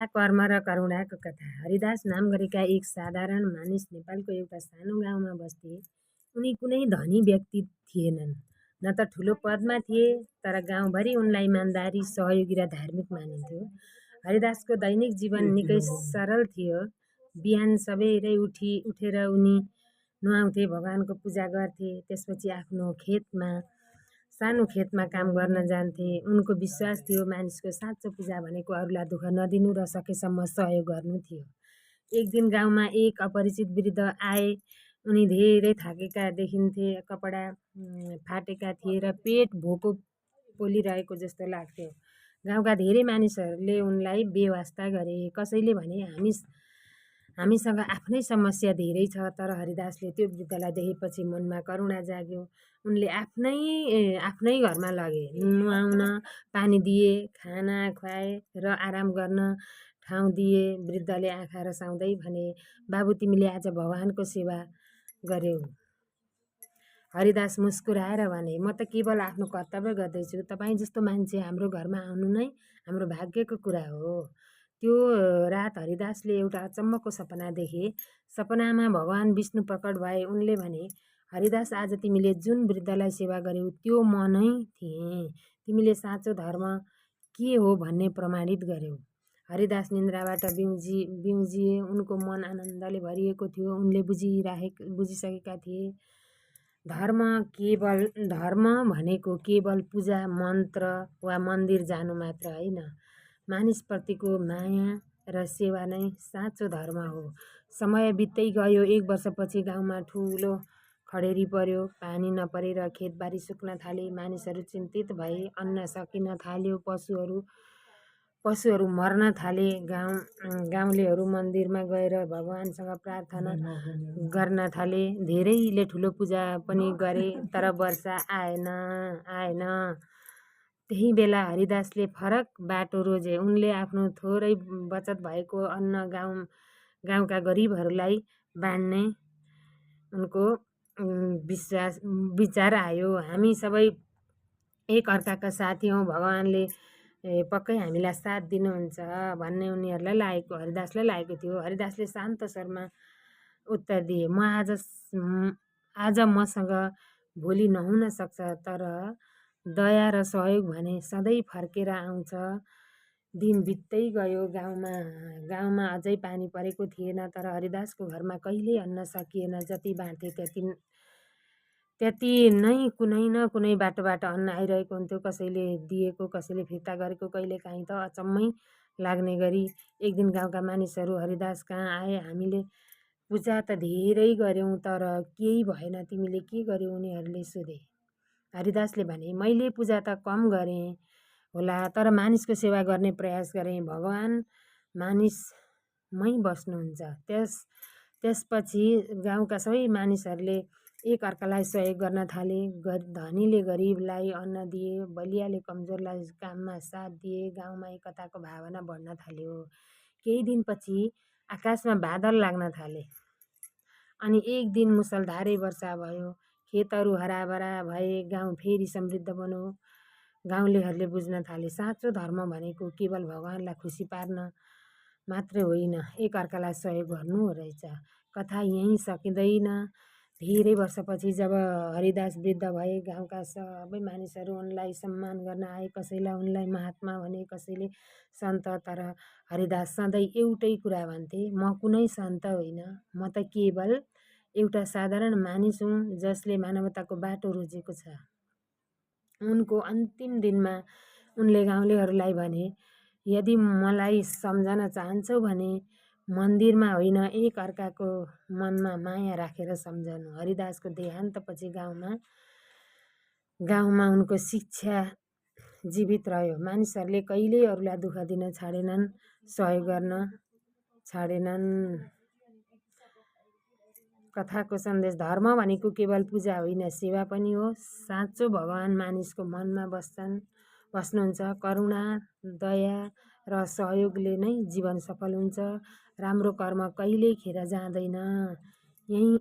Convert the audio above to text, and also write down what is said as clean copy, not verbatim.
कर्म र करुणाको कथा। हरिदास नाम गरेका एक साधारण मानिस नेपालको एउटा सानो गाउँमा बस्थे। उनी कुनै धनी व्यक्ति थिएनन्, न त ठुलो पदमा थिए, तर गाउँभरि उनलाई इमान्दारी, सहयोगी र धार्मिक मानिन्थ्यो। हरिदासको दैनिक जीवन निकै सरल थियो। बिहान सबेरै उठेर उनी नुहाउँथे, भगवानको पूजा गर्थे, त्यसपछि आफ्नो सानो खेतमा काम गर्न जान्थे। उनको विश्वास थियो मानिसको साँचो पूजा भनेको अरूलाई दुःख नदिनु र सकेसम्म सहयोग गर्नु थियो। एक दिन गाउँमा एक अपरिचित वृद्ध आए। उनी धेरै थाकेका देखिन्थे, कपडा फाटेका थिए र पेट भोको पोलिरहेको जस्तो लाग्थ्यो। गाउँका धेरै मानिसहरूले उनलाई बेवास्ता गरे। कसैले भने हामीसँग आफ्नै समस्या धेरै छ। तर हरिदासले त्यो वृद्धलाई देखेपछि मनमा करुणा जाग्यो। उनले आफ्नै घरमा लगे, नुहाउन पानी दिए, खाना खुवाए र आराम गर्न ठाउँ दिए। वृद्धले आँखा रसाउँदै भने, बाबु, तिमीले आज भगवानको सेवा गर्यौ। हरिदास मुस्कुराएर भने, म त केवल आफ्नो कर्तव्य गर्दैछु। तपाईँ जस्तो मान्छे हाम्रो घरमा आउनु नै हाम्रो भाग्यको कुरा हो। त्यो रात हरिदासले एउटा अचम्मको सपना देखे। सपनामा भगवान विष्णु प्रकट भए। उनले भने, हरिदास, आज तिमीले जुन वृद्धलाई सेवा गर्यौ त्यो म नै थिएँ। तिमीले साँचो धर्म के हो भन्ने प्रमाणित गर्यौ। हरिदास निन्द्राबाट बिउजिए। उनको मन आनन्दले भरिएको थियो। उनले बुझिसकेका थिए, धर्म भनेको केवल पूजा, मन्त्र वा मन्दिर जानु मात्र होइन, मानिसप्रतिको माया र सेवा नै साँचो धर्म हो। समय बित्दै गयो। 1 वर्षपछि गाउँमा ठुलो खडेरी पर्यो। पानी नपरेर खेतबारी सुक्न थाले। मानिसहरू चिन्तित भए। अन्न सकिन थाल्यो। पशुहरू मर्न थाले। गाउँलेहरू मन्दिरमा गएर भगवानसँग प्रार्थना गर्न थाले। धेरैले ठुलो पूजा पनि गरे, तर वर्षा आएन। त्यही बेला हरिदासले फरक बाटो रोजे। उनले आफ्नो थोरै बचत भएको अन्न गाउँका गरिबहरूलाई बाँड्ने उनको विचार आयो। हामी सबै एक अर्काका साथी हौँ, भगवानले पक्कै हामीलाई साथ दिनुहुन्छ भन्ने हरिदासलाई लागेको थियो। हरिदासले शान्त स्वरमा उत्तर दिए, आज मसँग भोलि नहुन सक्छ, तर दया र सहयोग भने सधैँ फर्केर आउँछ। दिन बित्दै गयो। गाउँमा अझै पानी परेको थिएन, तर हरिदासको घरमा कहिल्यै अन्न सकिएन। जति बाँड्थे त्यति नै कुनै न कुनै बाटोबाट अन्न आइरहेको हुन्थ्यो। कसैले दिएको, कसैले फिर्ता गरेको, कहिलेकाहीँ त अचम्मै लाग्ने गरी। एक दिन गाउँका मानिसहरू हरिदास कहाँ आए। हामीले पूजा त धेरै गर्यौँ, तर केही भएन। तिमीले के गर्यौ? उनीहरूले सोधे। हरिदासले भने, मैले पूजा त कम गरेँ होला, तर मानिसको सेवा गर्ने प्रयास गरेँ। भगवान मानिसमै बस्नुहुन्छ। त्यसपछि गाउँका सबै मानिसहरूले एक अर्कालाई सहयोग गर्न थाले। धनीले गरिबलाई अन्न दिए, बलियाले कमजोरलाई काममा साथ दिए। गाउँमा एकताको भावना बढ्न थाल्यो। केही दिनपछि आकाशमा बादल लाग्न थाले अनि एक दिन मुसलधारे वर्षा भयो। खेतहरू हराभरा भए। गाउँ फेरि समृद्ध बन्यो। गाउँलेहरूले बुझ्न थाले, साँचो धर्म भनेको केवल भगवानलाई खुसी पार्न मात्रै होइन, एक अर्कालाई सहयोग गर्नु हो रहेछ। कथा यहीँ सकिँदैन। धेरै वर्षपछि जब हरिदास वृद्ध भए, गाउँका सबै मानिसहरू उनलाई सम्मान गर्न आए। कसैले उनलाई महात्मा भने, कसैले सन्त। तर हरिदास सधैँ एउटै कुरा भन्थे, म कुनै सन्त होइन, म त केवल एउटा साधारण मानिस हुँ जसले मानवताको बाटो रोजेको छ। उनको अन्तिम दिनमा उनले गाउँलेहरूलाई भने, यदि मलाई सम्झन चाहन्छौ भने मन्दिरमा होइन, एक अर्काको मनमा माया राखेर सम्झनु। हरिदासको देहान्तपछि गाउँमा उनको शिक्षा जीवित रह्यो। मानिसहरूले कहिल्यै अरूलाई दुःख दिन छाडेनन्, सहयोग गर्न छाडेनन्। कथाको सन्देश, धर्म भनेको केवल पूजा होइन, सेवा पनि हो। साँचो भगवान मानिसको मनमा बस्नुहुन्छ। करुणा, दया र सहयोगले नै जीवन सफल हुन्छ। राम्रो कर्म कहिल्यै खेर जाँदैन। यही